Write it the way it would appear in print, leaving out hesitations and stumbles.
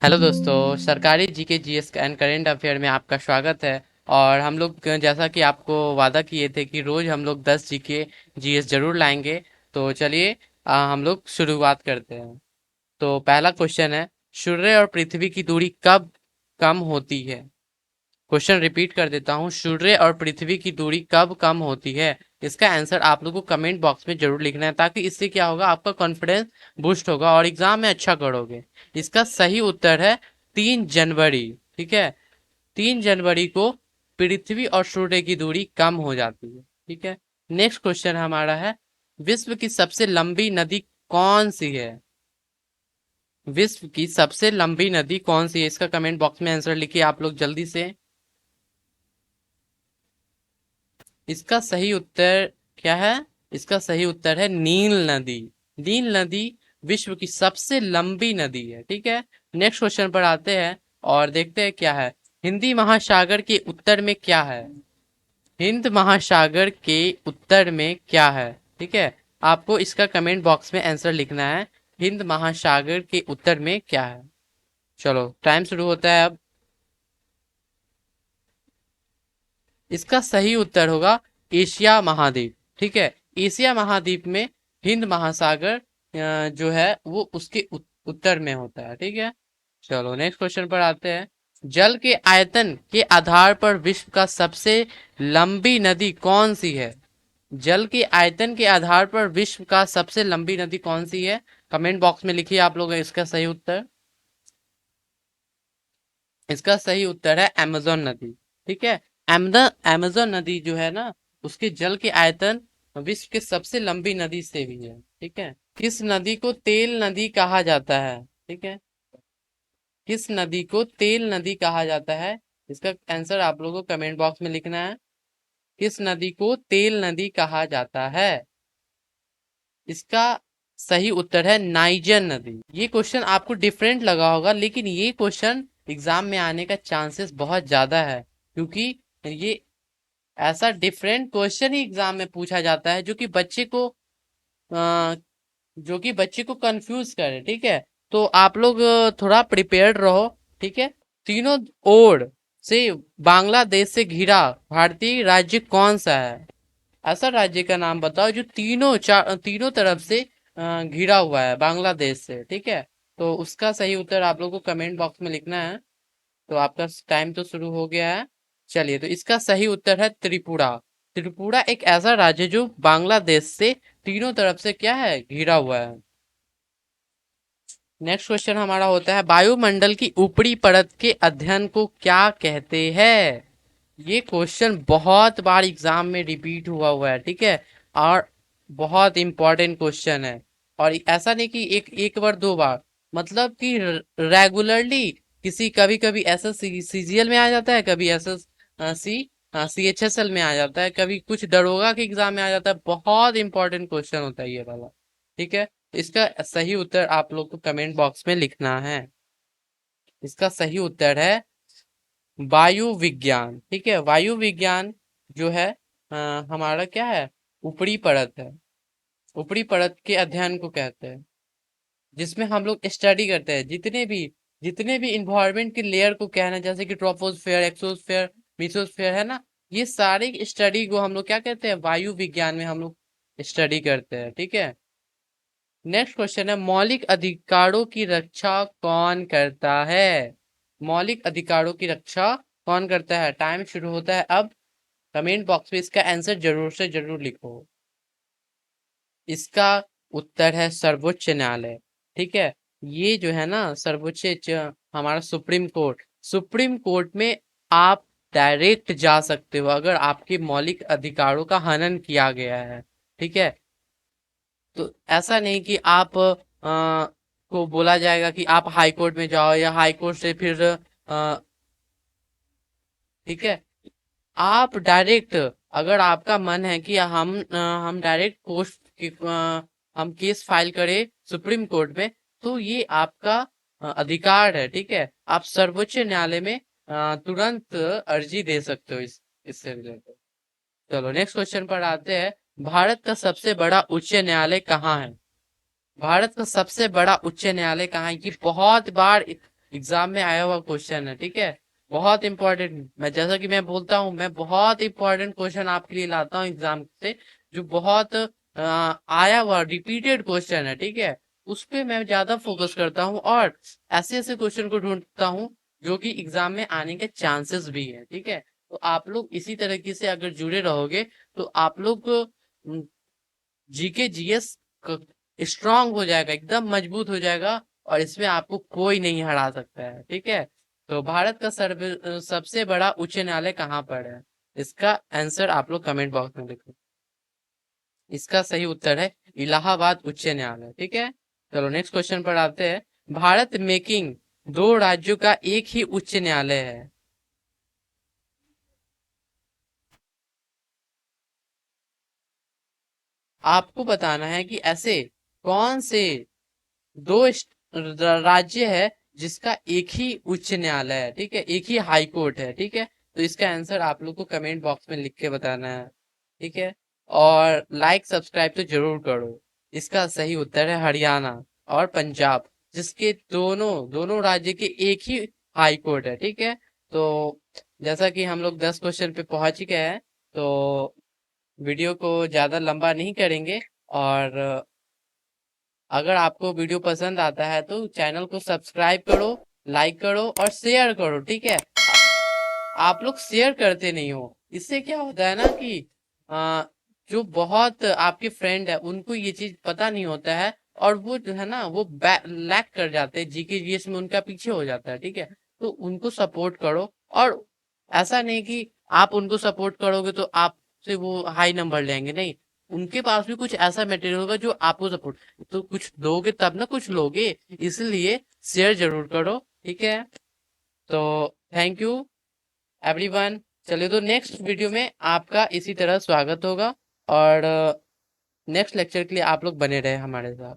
Hello दोस्तों, सरकारी GK GS and current affair में आपका स्वागत है। और हम लोग जैसा कि आपको वादा किए थे कि रोज हम लोग 10 जीके जीएस जरूर लाएंगे। तो चलिए हम लोग शुरुआत करते हैं। तो पहला क्वेश्चन है, सूर्य और पृथ्वी की दूरी कब कम होती है? क्वेश्चन रिपीट कर देता हूँ, सूर्य और पृथ्वी की दूरी कब कम होती है? इसका आंसर आप लोगों को कमेंट बॉक्स में जरूर लिखना है, ताकि इससे क्या होगा, आपका कॉन्फिडेंस बूस्ट होगा और एग्जाम में अच्छा करोगे। इसका सही उत्तर है 3 जनवरी। ठीक है, 3 जनवरी को पृथ्वी और सूर्य की दूरी कम हो जाती है। ठीक है, नेक्स्ट क्वेश्चन हमारा है, विश्व की सबसे लंबी नदी कौन सी है? विश्व की सबसे लंबी नदी कौन सी है? इसका कमेंट बॉक्स में आंसर लिखिए आप लोग जल्दी से। इसका सही उत्तर क्या है? इसका सही उत्तर है नील नदी। नील नदी विश्व की सबसे लंबी नदी है। ठीक है, नेक्स्ट क्वेश्चन पर आते हैं और देखते हैं क्या है। हिंदी महासागर के उत्तर में क्या है? हिंद महासागर के उत्तर में क्या है? ठीक है, आपको इसका कमेंट बॉक्स में आंसर लिखना है। हिंद महासागर के उत्तर में क्या है? चलो, टाइम शुरू होता है अब। इसका सही उत्तर होगा एशिया महाद्वीप। ठीक है, एशिया महाद्वीप में हिंद महासागर जो है वो उसके उत्तर में होता है। ठीक है, चलो नेक्स्ट क्वेश्चन पर आते हैं। जल के आयतन के आधार पर विश्व का सबसे लंबी नदी कौन सी है? जल के आयतन के आधार पर विश्व का सबसे लंबी नदी कौन सी है? कमेंट बॉक्स में लिखिए आप लोग इसका सही उत्तर। इसका सही उत्तर है अमेजोन नदी। ठीक है, अमेजोन नदी जो है ना, उसके जल के आयतन विश्व के सबसे लंबी नदी से भी है। ठीक है, किस नदी को तेल नदी कहा जाता है? ठीक है, किस नदी को तेल नदी कहा जाता है? इसका आंसर आप लोगों को कमेंट बॉक्स में लिखना है। किस नदी को तेल नदी कहा जाता है? इसका सही उत्तर है नाइजर नदी। ये क्वेश्चन आपको डिफरेंट लगा होगा, लेकिन ये क्वेश्चन एग्जाम में आने का चांसेस बहुत ज्यादा है, क्योंकि ये ऐसा डिफरेंट क्वेश्चन ही एग्जाम में पूछा जाता है जो कि बच्चे को कंफ्यूज करे। ठीक है, तो आप लोग थोड़ा प्रिपेयर्ड रहो। ठीक है, तीनों ओर से बांग्लादेश से घिरा भारतीय राज्य कौन सा है? ऐसा राज्य का नाम बताओ जो तीनों तरफ से घिरा हुआ है बांग्लादेश से। ठीक है, तो उसका सही उत्तर आप लोगों को कमेंट बॉक्स में लिखना है। तो आपका टाइम तो शुरू हो गया है। चलिए, तो इसका सही उत्तर है त्रिपुरा। त्रिपुरा एक ऐसा राज्य जो बांग्लादेश से तीनों तरफ से क्या है, घिरा हुआ है। नेक्स्ट क्वेश्चन हमारा होता है, वायुमंडल की ऊपरी परत के अध्ययन को क्या कहते हैं? ये क्वेश्चन बहुत बार एग्जाम में रिपीट हुआ है। ठीक है, और बहुत इंपॉर्टेंट क्वेश्चन है। और ऐसा नहीं कि एक एक बार दो बार, मतलब कि रेगुलरली किसी कभी कभी एस एस सीजीएल में आ जाता है, कभी एस एस सी CHSL में आ जाता है, कभी कुछ दरोगा के एग्जाम में आ जाता है। बहुत इंपॉर्टेंट क्वेश्चन होता है ये वाला। ठीक है, इसका सही उत्तर आप लोग को कमेंट बॉक्स में लिखना है। इसका सही उत्तर है वायु विज्ञान। ठीक है, वायु विज्ञान जो है अ, हमारा क्या है, ऊपरी परत है। ऊपरी परत के अध्ययन को कहते हैं, जिसमें हम लोग स्टडी करते हैं जितने भी इन्वायरमेंट के लेयर को कहना है, जैसे कि ट्रोपोस्फेयर, एक्सोस्फेयर, मीसोस्फेयर है ना, ये सारे स्टडी को हम लोग क्या कहते हैं, वायु विज्ञान में हम लोग स्टडी करते हैं। ठीक है, नेक्स्ट क्वेश्चन है, मौलिक अधिकारों की रक्षा कौन करता है? मौलिक अधिकारों की रक्षा कौन करता है? टाइम शुरू होता है अब। कमेंट बॉक्स में इसका आंसर जरूर से जरूर लिखो। इसका उत्तर है सर्वोच्च न्यायालय। ठीक है, ये जो है ना हमारा सुप्रीम कोर्ट, सुप्रीम कोर्ट में आप डायरेक्ट जा सकते हो अगर आपके मौलिक अधिकारों का हनन किया गया है। ठीक है, तो ऐसा नहीं कि आप को बोला जाएगा कि आप हाई कोर्ट में जाओ या हाई कोर्ट से फिर ठीक है, आप डायरेक्ट, अगर आपका मन है कि हम डायरेक्ट हम केस फाइल करें सुप्रीम कोर्ट में, तो ये आपका अधिकार है। ठीक है, आप सर्वोच्च न्यायालय में तुरंत अर्जी दे सकते हो इससे रिलेटेड। चलो नेक्स्ट क्वेश्चन पर आते हैं, भारत का सबसे बड़ा उच्च न्यायालय कहाँ है? भारत का सबसे बड़ा उच्च न्यायालय कहाँ है? ये बहुत बार एग्जाम में आया हुआ क्वेश्चन है, ठीक है। बहुत इंपॉर्टेंट, मैं जैसा कि मैं बोलता हूँ, मैं बहुत इंपॉर्टेंट क्वेश्चन आपके लिए लाता हूँ एग्जाम से, जो बहुत आया हुआ रिपीटेड क्वेश्चन है, ठीक है। उस पे मैं ज्यादा फोकस करता हूँ और ऐसे ऐसे क्वेश्चन को ढूंढता हूँ जो कि एग्जाम में आने के चांसेस भी है, ठीक है। तो आप लोग इसी तरीके से अगर जुड़े रहोगे तो आप लोग जीके जीएस स्ट्रांग हो जाएगा, एकदम मजबूत हो जाएगा, और इसमें आपको कोई नहीं हरा सकता है, ठीक है। तो भारत का सबसे बड़ा उच्च न्यायालय कहाँ पर है? इसका आंसर आप लोग कमेंट बॉक्स में लिखो। इसका सही उत्तर है इलाहाबाद उच्च न्यायालय, ठीक है। चलो नेक्स्ट क्वेश्चन पर आते हैं। भारत मेकिंग दो राज्यों का एक ही उच्च न्यायालय है। आपको बताना है कि ऐसे कौन से दो राज्य है जिसका एक ही उच्च न्यायालय है, ठीक है, एक ही हाई कोर्ट है, ठीक है। तो इसका आंसर आप लोग को कमेंट बॉक्स में लिख के बताना है, ठीक है। और लाइक सब्सक्राइब तो जरूर करो। इसका सही उत्तर है हरियाणा और पंजाब, जिसके दोनों दोनों राज्य के एक ही हाई कोर्ट है, ठीक है। तो जैसा कि हम लोग 10 क्वेश्चन पे पहुंच ही गए हैं, तो वीडियो को ज्यादा लंबा नहीं करेंगे। और अगर आपको वीडियो पसंद आता है तो चैनल को सब्सक्राइब करो, लाइक करो और शेयर करो, ठीक है। आप लोग शेयर करते नहीं हो, इससे क्या होता है ना कि आ, जो बहुत आपके फ्रेंड है उनको ये चीज पता नहीं होता है, और वो जो है ना वो लैक कर जाते हैं, जीके जीएस में उनका पीछे हो जाता है, ठीक है। तो उनको सपोर्ट करो, और ऐसा नहीं कि आप उनको सपोर्ट करोगे तो आपसे वो हाई नंबर लेंगे, नहीं। उनके पास भी कुछ ऐसा मटेरियल होगा जो आपको सपोर्ट, तो कुछ दोगे तब ना कुछ लोगे, इसलिए शेयर जरूर करो, ठीक है। तो थैंक यू एवरीवन। चलिए, तो नेक्स्ट वीडियो में आपका इसी तरह स्वागत होगा, और नेक्स्ट लेक्चर के लिए आप लोग बने रहे हमारे साथ।